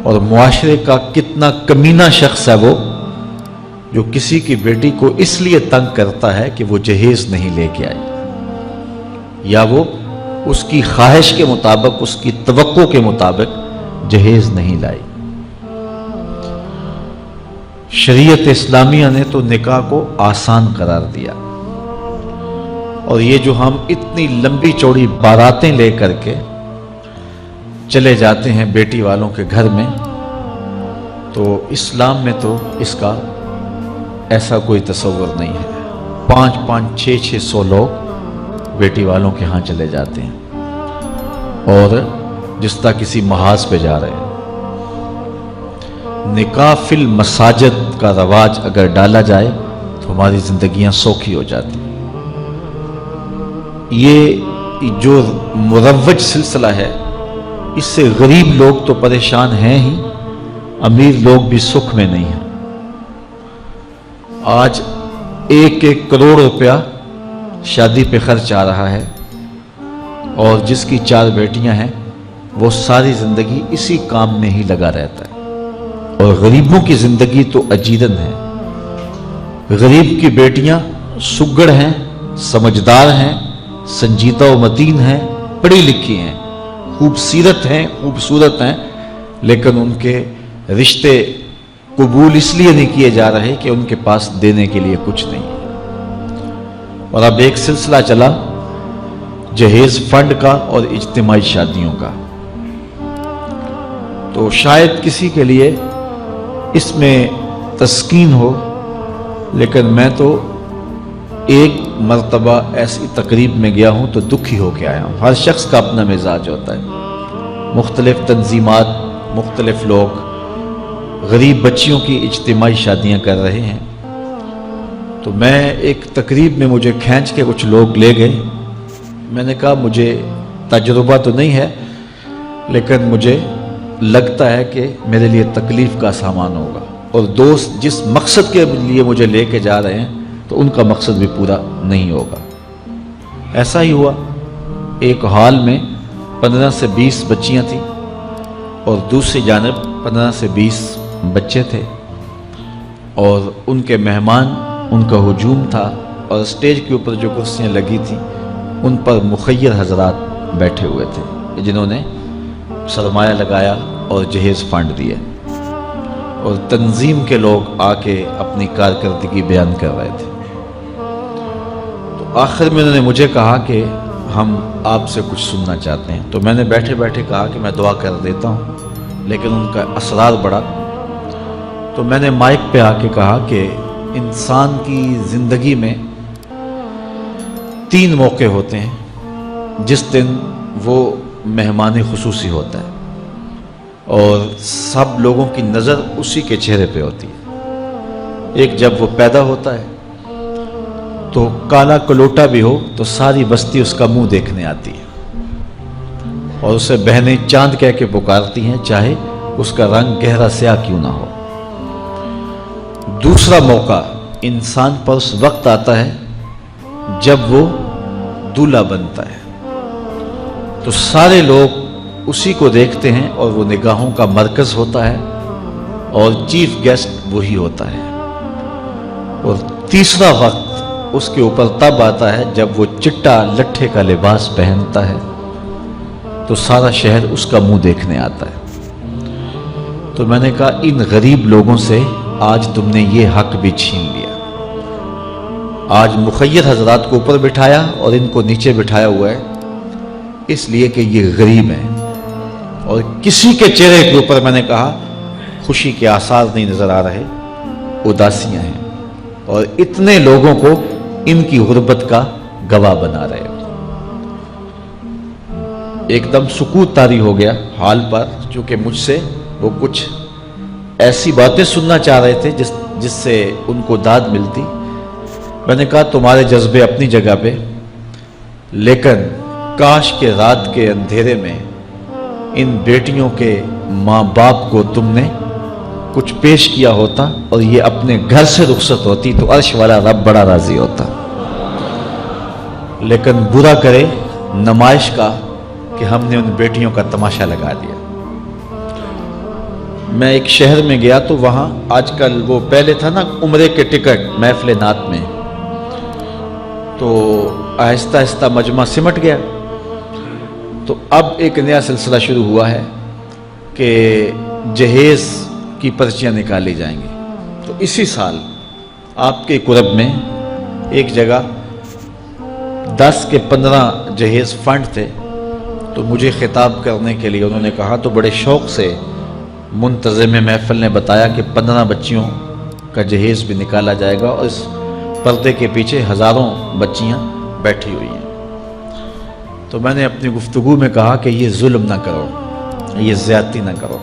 اور معاشرے کا کتنا کمینہ شخص ہے وہ جو کسی کی بیٹی کو اس لیے تنگ کرتا ہے کہ وہ جہیز نہیں لے کے آئی، یا وہ اس کی خواہش کے مطابق، اس کی توقع کے مطابق جہیز نہیں لائی۔ شریعت اسلامیہ نے تو نکاح کو آسان قرار دیا، اور یہ جو ہم اتنی لمبی چوڑی باراتیں لے کر کے چلے جاتے ہیں بیٹی والوں کے گھر میں، تو اسلام میں تو اس کا ایسا کوئی تصور نہیں ہے۔ 500 600 لوگ بیٹی والوں کے ہاں چلے جاتے ہیں اور جس طرح کسی محاذ پہ جا رہے ہیں۔ نکاح فی المساجد کا رواج اگر ڈالا جائے تو ہماری زندگیاں سوکھی ہو جاتی۔ یہ جو مروج سلسلہ ہے، اس سے غریب لوگ تو پریشان ہیں ہی، امیر لوگ بھی سکھ میں نہیں ہیں۔ آج 1 کروڑ روپیہ شادی پہ خرچ آ رہا ہے، اور جس کی 4 بیٹیاں ہیں وہ ساری زندگی اسی کام میں ہی لگا رہتا ہے۔ اور غریبوں کی زندگی تو اجیرن ہے۔ غریب کی بیٹیاں سگڑ ہیں، سمجھدار ہیں، سنجیدہ و متین ہیں، پڑھی لکھی ہیں، خوبصورت ہیں، لیکن ان کے رشتے قبول اس لیے نہیں کیے جا رہے کہ ان کے پاس دینے کے لیے کچھ نہیں ہے۔ اور اب ایک سلسلہ چلا جہیز فنڈ کا اور اجتماعی شادیوں کا، تو شاید کسی کے لیے اس میں تسکین ہو، لیکن میں تو ایک مرتبہ ایسی تقریب میں گیا ہوں تو دکھی ہو کے آیا ہوں۔ ہر شخص کا اپنا مزاج ہوتا ہے، مختلف تنظیمات، مختلف لوگ غریب بچیوں کی اجتماعی شادیاں کر رہے ہیں، تو میں ایک تقریب میں مجھے کھینچ کے کچھ لوگ لے گئے۔ میں نے کہا مجھے تجربہ تو نہیں ہے، لیکن مجھے لگتا ہے کہ میرے لیے تکلیف کا سامان ہوگا، اور دوست جس مقصد کے لیے مجھے لے کے جا رہے ہیں تو ان کا مقصد بھی پورا نہیں ہوگا۔ ایسا ہی ہوا، ایک ہال میں 15 سے 20 بچیاں تھیں، اور دوسری جانب 15 سے 20 بچے تھے، اور ان کے مہمان، ان کا ہجوم تھا، اور اسٹیج کے اوپر جو کرسیاں لگی تھیں ان پر مخیر حضرات بیٹھے ہوئے تھے جنہوں نے سرمایہ لگایا اور جہیز فنڈ دیے، اور تنظیم کے لوگ آ کے اپنی کارکردگی بیان کر رہے تھے۔ تو آخر میں انہوں نے مجھے کہا کہ ہم آپ سے کچھ سننا چاہتے ہیں، تو میں نے بیٹھے بیٹھے کہا کہ میں دعا کر دیتا ہوں، لیکن ان کا اصرار بڑھا، تو میں نے مائک پہ آ کے کہا کہ انسان کی زندگی میں 3 موقع ہوتے ہیں جس دن وہ مہمان خصوصی ہوتا ہے، اور سب لوگوں کی نظر اسی کے چہرے پہ ہوتی ہے۔ ایک جب وہ پیدا ہوتا ہے تو کالا کلوٹا بھی ہو تو ساری بستی اس کا منہ دیکھنے آتی ہے، اور اسے بہنیں چاند کہہ کے پکارتی ہیں، چاہے اس کا رنگ گہرا سیاہ کیوں نہ ہو۔ دوسرا موقع انسان پر اس وقت آتا ہے جب وہ دولہا بنتا ہے، تو سارے لوگ اسی کو دیکھتے ہیں، اور وہ نگاہوں کا مرکز ہوتا ہے، اور چیف گیسٹ وہی ہوتا ہے۔ اور تیسرا وقت اس کے اوپر تب آتا ہے جب وہ چٹا لٹھے کا لباس پہنتا ہے، تو سارا شہر اس کا منہ دیکھنے آتا ہے۔ تو میں نے کہا ان غریب لوگوں سے آج تم نے یہ حق بھی چھین لیا۔ آج مخیر حضرات کو اوپر بٹھایا اور ان کو نیچے بٹھایا ہوا ہے، اس لیے کہ یہ غریب ہیں، اور کسی کے چہرے کے اوپر میں نے کہا خوشی کے آثار نہیں نظر آ رہے، اداسیاں ہیں، اور اتنے لوگوں کو ان کی غربت کا گواہ بنا رہے ہو۔ ایک دم سکوت طاری ہو گیا حال پر، چونکہ مجھ سے وہ کچھ ایسی باتیں سننا چاہ رہے تھے جس سے ان کو داد ملتی۔ میں نے کہا تمہارے جذبے اپنی جگہ پہ، لیکن کاش کے رات کے اندھیرے میں ان بیٹیوں کے ماں باپ کو تم نے کچھ پیش کیا ہوتا اور یہ اپنے گھر سے رخصت ہوتی تو عرش والا رب بڑا راضی ہوتا۔ لیکن برا کرے نمائش کا کہ ہم نے ان بیٹیوں کا تماشا لگا دیا۔ میں ایک شہر میں گیا تو وہاں آج کل وہ پہلے تھا نا عمرے کے ٹکٹ محفل نعت میں، تو آہستہ آہستہ مجمع سمٹ گیا، تو اب ایک نیا سلسلہ شروع ہوا ہے کہ جہیز کی پرچیاں نکالی جائیں گی۔ تو اسی سال آپ کے قرب میں ایک جگہ 10 کے 15 جہیز فنڈ تھے، تو مجھے خطاب کرنے کے لیے انہوں نے کہا، تو بڑے شوق سے منتظم محفل نے بتایا کہ 15 بچیوں کا جہیز بھی نکالا جائے گا، اور اس پردے کے پیچھے ہزاروں بچیاں بیٹھی ہوئی ہیں۔ تو میں نے اپنی گفتگو میں کہا کہ یہ ظلم نہ کرو، یہ زیادتی نہ کرو،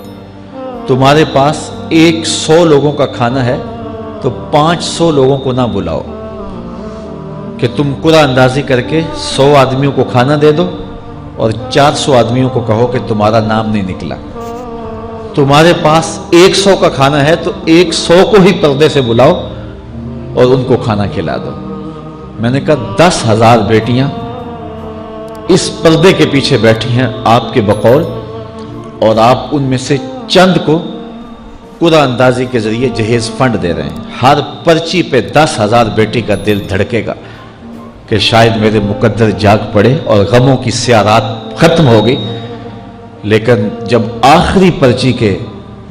تمہارے پاس 100 لوگوں کا کھانا ہے تو 500 لوگوں کو نہ بلاؤ کہ تم قرعہ اندازی کر کے 100 آدمیوں کو کھانا دے دو اور 400 آدمیوں کو کہو کہ تمہارا نام نہیں نکلا۔ تمہارے پاس 100 کا کھانا ہے تو 100 کو ہی پردے سے بلاؤ اور ان کو کھانا کھلا دو۔ میں نے کہا 10,000 بیٹیاں اس پردے کے پیچھے بیٹھی ہیں آپ کے بقول، اور آپ ان میں سے چند کو قرعہ اندازی کے ذریعے جہیز فنڈ دے رہے ہیں۔ ہر پرچی پہ 10,000 بیٹی کا دل دھڑکے گا کہ شاید میرے مقدر جاگ پڑے اور غموں کی سیاہ رات ختم ہو گئی، لیکن جب آخری پرچی کے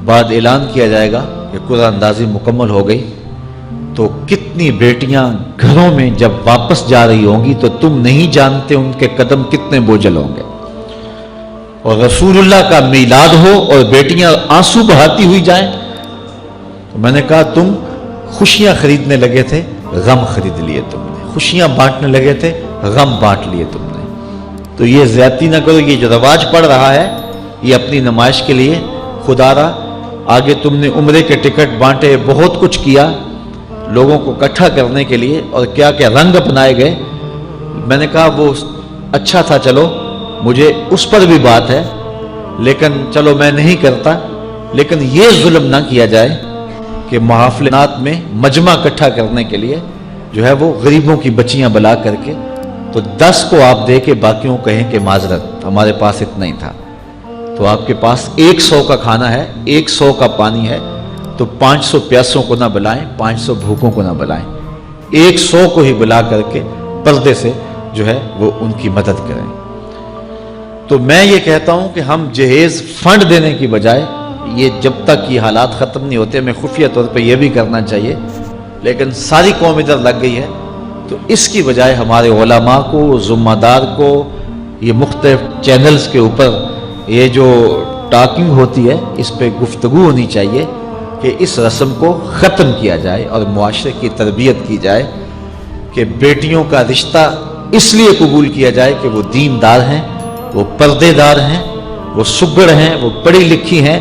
بعد اعلان کیا جائے گا کہ قرعہ اندازی مکمل ہو گئی، تو کتنی بیٹیاں گھروں میں جب واپس جا رہی ہوں گی تو تم نہیں جانتے ان کے قدم کتنے بوجھل ہوں گے، اور رسول اللہ کا میلاد ہو اور بیٹیاں آنسو بہاتی ہوئی جائیں۔ تو میں نے کہا تم خوشیاں خریدنے لگے تھے، غم خرید لیے تم نے، خوشیاں بانٹنے لگے تھے، غم بانٹ لیے تم نے۔ تو یہ زیادتی نہ کرو، یہ جو رواج پڑ رہا ہے یہ اپنی نمائش کے لیے، خدا را آگے تم نے عمرے کے ٹکٹ بانٹے، بہت کچھ کیا لوگوں کو اکٹھا کرنے کے لیے، اور کیا کیا رنگ اپنائے گئے۔ میں نے کہا وہ اچھا تھا، چلو مجھے اس پر بھی بات ہے، لیکن چلو میں نہیں کرتا، لیکن یہ ظلم نہ کیا جائے کہ محافلات میں مجمع اکٹھا کرنے کے لیے جو ہے وہ غریبوں کی بچیاں بلا کر کے تو 10 کو آپ دے کے باقیوں کو کہیں کہ معذرت ہمارے پاس اتنا ہی تھا۔ تو آپ کے پاس 100 کا کھانا ہے، 100 کا پانی ہے، تو 500 پیاسوں کو نہ بلائیں، 500 بھوکوں کو نہ بلائیں، 100 کو ہی بلا کر کے پردے سے جو ہے وہ ان کی مدد کریں۔ تو میں یہ کہتا ہوں کہ ہم جہیز فنڈ دینے کی بجائے، یہ جب تک یہ حالات ختم نہیں ہوتے، ہمیں خفیہ طور پہ یہ بھی کرنا چاہیے، لیکن ساری قوم ادھر لگ گئی ہے، تو اس کی بجائے ہمارے علماء کو، ذمہ دار کو، یہ مختلف چینلز کے اوپر یہ جو ٹاکنگ ہوتی ہے اس پہ گفتگو ہونی چاہیے کہ اس رسم کو ختم کیا جائے اور معاشرے کی تربیت کی جائے کہ بیٹیوں کا رشتہ اس لیے قبول کیا جائے کہ وہ دیندار ہیں، وہ پردے دار ہیں، وہ سگڑ ہیں، وہ پڑھی لکھی ہیں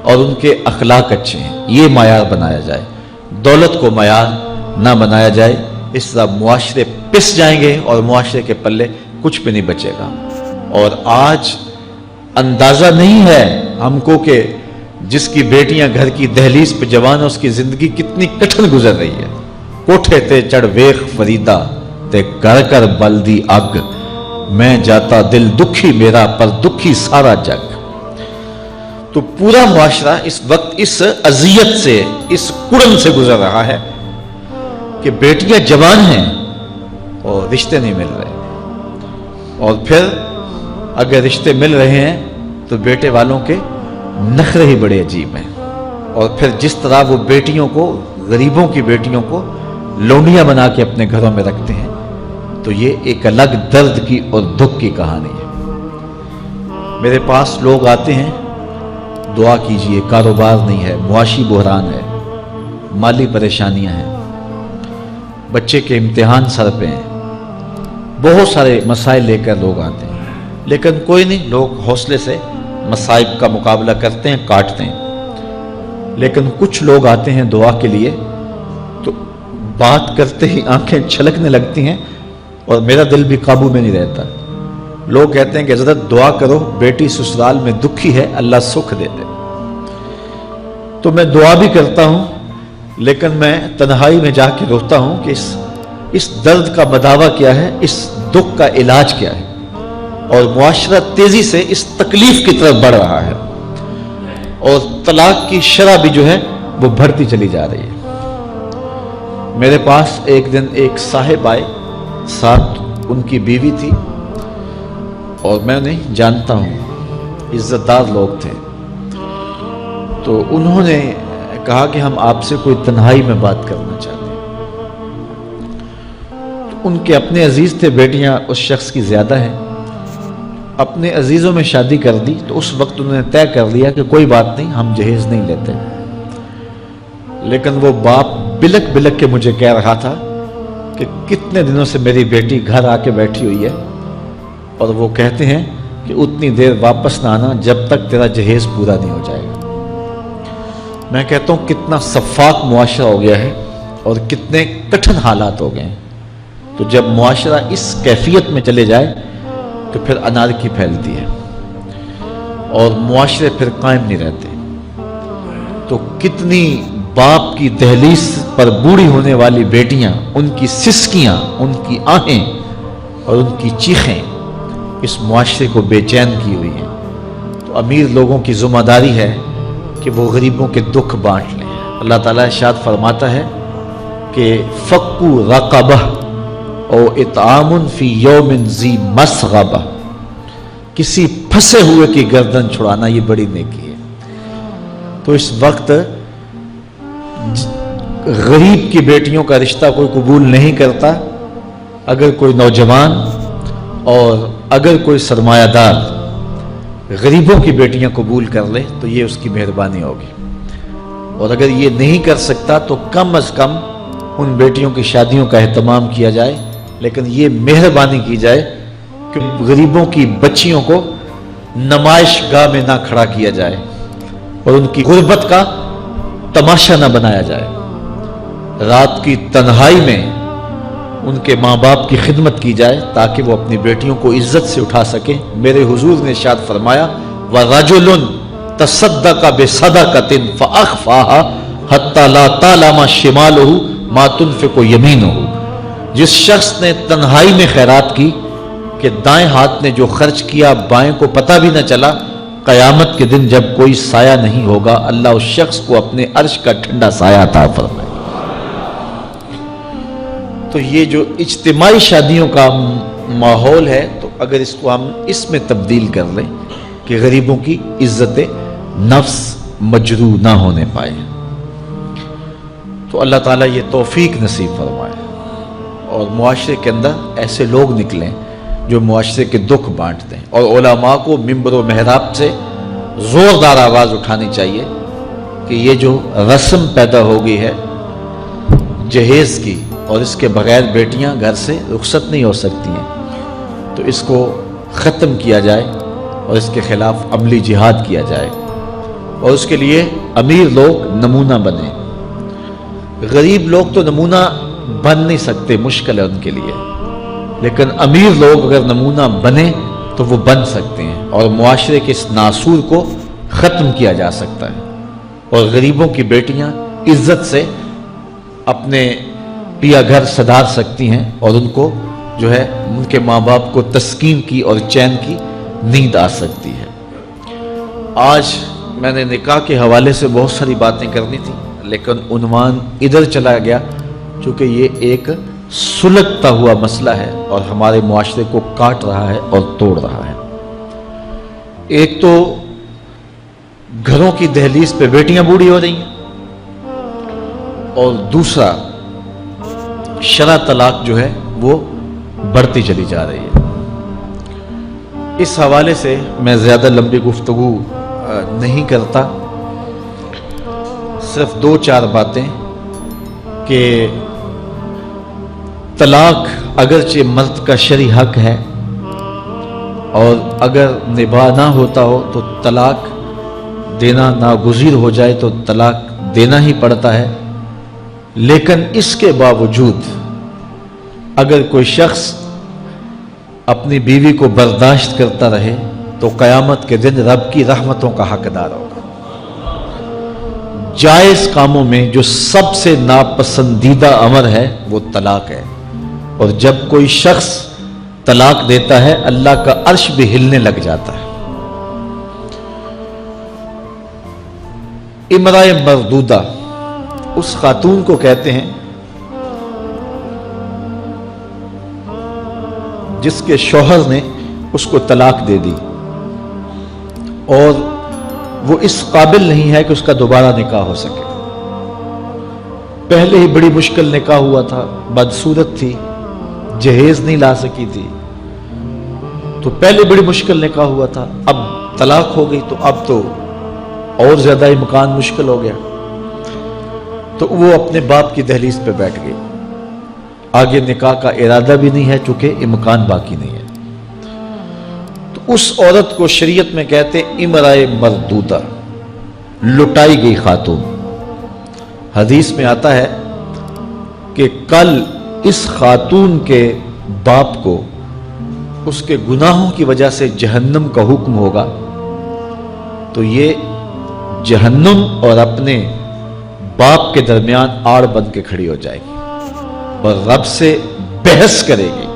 اور ان کے اخلاق اچھے ہیں، یہ معیار بنایا جائے، دولت کو معیار نہ بنایا جائے۔ اس طرح معاشرے پس جائیں گے اور معاشرے کے پلے کچھ بھی نہیں بچے گا۔ اور آج اندازہ نہیں ہے ہم کو کہ جس کی بیٹیاں گھر کی دہلیز پہ جوان ہے اس کی زندگی کتنی کٹھن گزر رہی ہے۔ کوٹھے تے چڑھ ویخ فریدا تے کر کر بلدی اگ، میں جاتا دل دکھی میرا پر دکھی سارا جگ۔ تو پورا معاشرہ اس وقت اس اذیت سے، اس کڑن سے گزر رہا ہے کہ بیٹیاں جوان ہیں اور رشتے نہیں مل رہے، اور پھر اگر رشتے مل رہے ہیں تو بیٹے والوں کے نخرے ہی بڑے عجیب ہیں، اور پھر جس طرح وہ بیٹیوں کو، غریبوں کی بیٹیوں کو لونڈیاں بنا کے اپنے گھروں میں رکھتے ہیں، تو یہ ایک الگ درد کی اور دکھ کی کہانی ہے۔ میرے پاس لوگ آتے ہیں، دعا کیجئے، کاروبار نہیں ہے، معاشی بحران ہے، مالی پریشانیاں ہیں، بچے کے امتحان سر پہ ہیں، بہت سارے مسائل لے کر لوگ آتے ہیں، لیکن کوئی نہیں، لوگ حوصلے سے مصائب کا مقابلہ کرتے ہیں، کاٹتے ہیں۔ لیکن کچھ لوگ آتے ہیں دعا کے لیے تو بات کرتے ہی آنکھیں چھلکنے لگتی ہیں اور میرا دل بھی قابو میں نہیں رہتا۔ لوگ کہتے ہیں کہ حضرت دعا کرو، بیٹی سسرال میں دکھی ہے، اللہ سکھ دے دے۔ تو میں دعا بھی کرتا ہوں، لیکن میں تنہائی میں جا کے روتا ہوں کہ اس درد کا مداوع کیا ہے، اس دکھ کا علاج کیا ہے، اور معاشرہ تیزی سے اس تکلیف کی طرف بڑھ رہا ہے، اور طلاق کی شرح بھی جو ہے وہ بڑھتی چلی جا رہی ہے۔ میرے پاس ایک دن ایک صاحب آئے، ساتھ ان کی بیوی تھی، اور میں انہیں جانتا ہوں، عزت دار لوگ تھے۔ تو انہوں نے کہا کہ ہم آپ سے کوئی تنہائی میں بات کرنا چاہتے ہیں۔ تو ان کے اپنے عزیز تھے، بیٹیاں اس شخص کی زیادہ ہیں، اپنے عزیزوں میں شادی کر دی۔ تو اس وقت انہوں نے طے کر لیا کہ کوئی بات نہیں، ہم جہیز نہیں لیتے۔ لیکن وہ باپ بلک بلک کے مجھے کہہ رہا تھا کہ کتنے دنوں سے میری بیٹی گھر آ کے بیٹھی ہوئی ہے، اور وہ کہتے ہیں کہ اتنی دیر واپس نہ آنا جب تک تیرا جہیز پورا نہیں ہو جائے گا۔ میں کہتا ہوں کتنا صفاق معاشرہ ہو گیا ہے اور کتنے کٹھن حالات ہو گئے ہیں۔ تو جب معاشرہ اس کیفیت میں چلے جائے تو پھر انارکی پھیلتی ہے اور معاشرے پھر قائم نہیں رہتے۔ تو کتنی باپ کی دہلیز پر بوڑھی ہونے والی بیٹیاں، ان کی سسکیاں، ان کی آہیں اور ان کی چیخیں اس معاشرے کو بے چین کی ہوئی ہیں۔ تو امیر لوگوں کی ذمہ داری ہے کہ وہ غریبوں کے دکھ بانٹ لیں۔ اللہ تعالیٰ ارشاد فرماتا ہے کہ فکو رقبہ او اطعام فی یوم ذی مسغبہ، کسی پھنسے ہوئے کی گردن چھڑانا یہ بڑی نیکی ہے۔ تو اس وقت غریب کی بیٹیوں کا رشتہ کوئی قبول نہیں کرتا۔ اگر کوئی نوجوان اور اگر کوئی سرمایہ دار غریبوں کی بیٹیاں قبول کر لے تو یہ اس کی مہربانی ہوگی، اور اگر یہ نہیں کر سکتا تو کم از کم ان بیٹیوں کی شادیوں کا اہتمام کیا جائے، لیکن یہ مہربانی کی جائے کہ غریبوں کی بچیوں کو نمائش گاہ میں نہ کھڑا کیا جائے اور ان کی غربت کا تماشا نہ بنایا جائے۔ رات کی تنہائی میں ان کے ماں باپ کی خدمت کی جائے تاکہ وہ اپنی بیٹیوں کو عزت سے اٹھا سکیں۔ میرے حضور نے ارشاد فرمایا وَرَجُلٌ تَصَدَّقَ بِصَدَقَةٍ فَأَخْفَاهَا حَتَّى لَا تَعْلَمَ شِمَالُهُ مَا تُنْفِقُ يَمِينُهُ، جس شخص نے تنہائی میں خیرات کی کہ دائیں ہاتھ نے جو خرچ کیا بائیں کو پتہ بھی نہ چلا، قیامت کے دن جب کوئی سایہ نہیں ہوگا اللہ اس شخص کو اپنے عرش کا ٹھنڈا سایہ عطا فرمائے۔ تو یہ جو اجتماعی شادیوں کا ماحول ہے، تو اگر اس کو ہم اس میں تبدیل کر لیں کہ غریبوں کی عزت نفس مجروح نہ ہونے پائے، تو اللہ تعالیٰ یہ توفیق نصیب فرمائے اور معاشرے کے اندر ایسے لوگ نکلیں جو معاشرے کے دکھ بانٹتے ہیں۔ اور علماء کو منبر و محراب سے زوردار آواز اٹھانی چاہیے کہ یہ جو رسم پیدا ہو گئی ہے جہیز کی، اور اس کے بغیر بیٹیاں گھر سے رخصت نہیں ہو سکتی ہیں، تو اس کو ختم کیا جائے اور اس کے خلاف عملی جہاد کیا جائے، اور اس کے لیے امیر لوگ نمونہ بنیں۔ غریب لوگ تو نمونہ بن نہیں سکتے، مشکل ہے ان کے لیے، لیکن امیر لوگ اگر نمونہ بنیں تو وہ بن سکتے ہیں اور معاشرے کے اس ناسور کو ختم کیا جا سکتا ہے، اور غریبوں کی بیٹیاں عزت سے اپنے پیا گھر سدھار سکتی ہیں، اور ان کو جو ہے ان کے ماں باپ کو تسکین کی اور چین کی نیند آ سکتی ہے۔ آج میں نے نکاح کے حوالے سے بہت ساری باتیں کرنی تھی، لیکن عنوان ادھر چلا گیا چونکہ یہ ایک سلگتا ہوا مسئلہ ہے اور ہمارے معاشرے کو کاٹ رہا ہے اور توڑ رہا ہے۔ ایک تو گھروں کی دہلیز پہ بیٹیاں بوڑھی ہو رہی ہیں، اور دوسرا شرع طلاق جو ہے وہ بڑھتی چلی جا رہی ہے۔ اس حوالے سے میں زیادہ لمبی گفتگو نہیں کرتا، صرف دو چار باتیں کہ طلاق اگرچہ مرد کا شرعی حق ہے، اور اگر نباہ نہ ہوتا ہو تو طلاق دینا ناگزیر ہو جائے تو طلاق دینا ہی پڑتا ہے، لیکن اس کے باوجود اگر کوئی شخص اپنی بیوی کو برداشت کرتا رہے تو قیامت کے دن رب کی رحمتوں کا حقدار ہوگا۔ جائز کاموں میں جو سب سے ناپسندیدہ امر ہے وہ طلاق ہے، اور جب کوئی شخص طلاق دیتا ہے اللہ کا عرش بھی ہلنے لگ جاتا ہے۔ امرأہ مردودہ اس خاتون کو کہتے ہیں جس کے شوہر نے اس کو طلاق دے دی اور وہ اس قابل نہیں ہے کہ اس کا دوبارہ نکاح ہو سکے. پہلے ہی بڑی مشکل نکاح ہوا تھا، بدصورت تھی، جہیز نہیں لا سکی تھی، تو پہلے بڑی مشکل نکاح ہوا تھا، اب طلاق ہو گئی تو اب تو اور زیادہ امکان مشکل ہو گیا. تو وہ اپنے باپ کی دہلیز پہ بیٹھ گئی. آگے نکاح کا ارادہ بھی نہیں ہے چونکہ امکان باقی نہیں ہے. تو اس عورت کو شریعت میں کہتے امرأہ مردودہ، لٹائی گئی خاتون. حدیث میں آتا ہے کہ کل اس خاتون کے باپ کو اس کے گناہوں کی وجہ سے جہنم کا حکم ہوگا تو یہ جہنم اور اپنے باپ کے درمیان آڑ بن کے کھڑی ہو جائے گی اور رب سے بحث کرے گی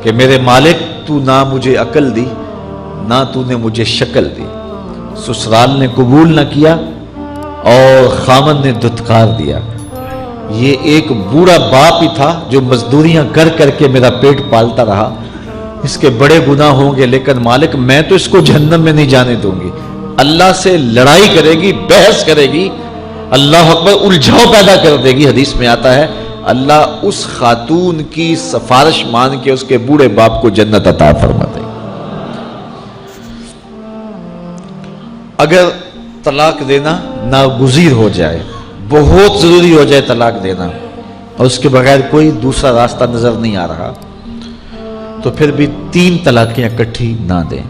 کہ میرے مالک تو نہ مجھے عقل دی نہ تو نے مجھے شکل دی. سسرال نے قبول نہ کیا اور خامن نے دھتکار دیا. یہ ایک بوڑھا باپ ہی تھا جو مزدوریاں کر کر کے میرا پیٹ پالتا رہا. اس کے بڑے گناہ ہوں گے لیکن مالک میں تو اس کو جہنم میں نہیں جانے دوں گی. اللہ سے لڑائی کرے گی، بحث کرے گی، اللہ اکبر، الجھاؤ پیدا کر دے گی. حدیث میں آتا ہے اللہ اس خاتون کی سفارش مان کے اس کے بوڑھے باپ کو جنت عطا فرما دے گی. اگر طلاق دینا ناگزیر ہو جائے، بہت ضروری ہو جائے طلاق دینا اور اس کے بغیر کوئی دوسرا راستہ نظر نہیں آ رہا تو پھر بھی 3 طلاقیں اکٹھی نہ دیں.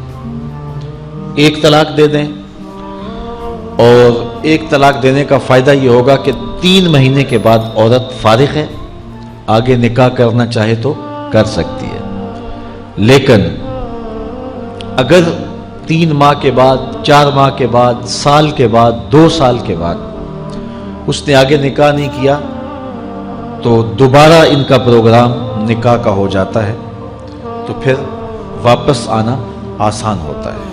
1 طلاق دے دیں اور 1 طلاق دینے کا فائدہ یہ ہوگا کہ 3 مہینے کے بعد عورت فارغ ہے، آگے نکاح کرنا چاہے تو کر سکتی ہے. لیکن اگر 3 ماہ کے بعد، 4 ماہ کے بعد، سال کے بعد، 2 سال کے بعد اس نے آگے نکاح نہیں کیا تو دوبارہ ان کا پروگرام نکاح کا ہو جاتا ہے تو پھر واپس آنا آسان ہوتا ہے.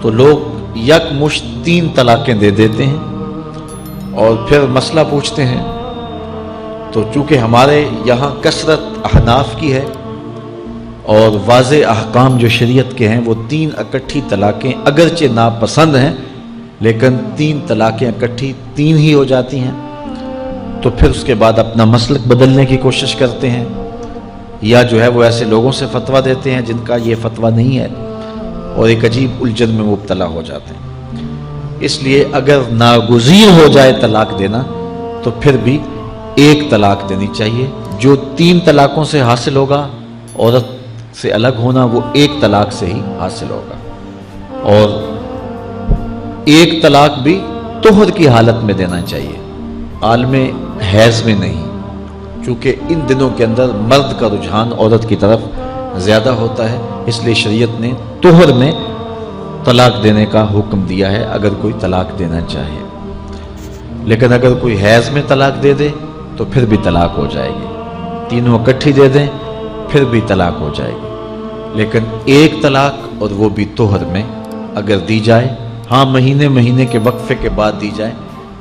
تو لوگ یکمشت 3 طلاقیں دے دیتے ہیں اور پھر مسئلہ پوچھتے ہیں. تو چونکہ ہمارے یہاں کثرت احناف کی ہے اور واضح احکام جو شریعت کے ہیں وہ 3 اکٹھی طلاقیں اگرچہ ناپسند ہیں لیکن 3 طلاقیں اکٹھی 3 ہی ہو جاتی ہیں. تو پھر اس کے بعد اپنا مسلک بدلنے کی کوشش کرتے ہیں یا جو ہے وہ ایسے لوگوں سے فتویٰ دیتے ہیں جن کا یہ فتویٰ نہیں ہے اور ایک عجیب الجھن میں مبتلا ہو جاتے ہیں. اس لیے اگر ناگزیر ہو جائے طلاق دینا تو پھر بھی 1 طلاق دینی چاہیے. جو 3 طلاقوں سے حاصل ہوگا عورت سے الگ ہونا وہ 1 طلاق سے ہی حاصل ہوگا. اور 1 طلاق بھی طہر کی حالت میں دینا چاہیے، عالم حیض میں نہیں، چونکہ ان دنوں کے اندر مرد کا رجحان عورت کی طرف زیادہ ہوتا ہے. اس لیے شریعت نے طہر میں طلاق دینے کا حکم دیا ہے اگر کوئی طلاق دینا چاہے. لیکن اگر کوئی حیض میں طلاق دے دے تو پھر بھی طلاق ہو جائے گی. 3 اکٹھی دے دیں پھر بھی طلاق ہو جائے گی. لیکن 1 طلاق اور وہ بھی طہر میں اگر دی جائے، ہاں مہینے کے وقفے کے بعد دی جائے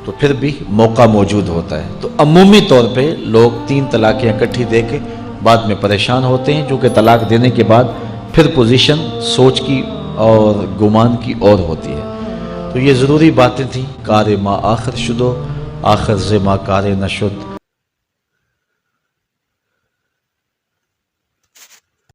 تو پھر بھی موقع موجود ہوتا ہے. تو عمومی طور پہ لوگ 3 طلاقیں اکٹھی دے کے بعد میں پریشان ہوتے ہیں چونکہ طلاق دینے کے بعد پھر پوزیشن سوچ کی اور گمان کی اور ہوتی ہے. تو یہ ضروری باتیں تھیں. کار ما آخر شدو آخر ز ما کار نشد.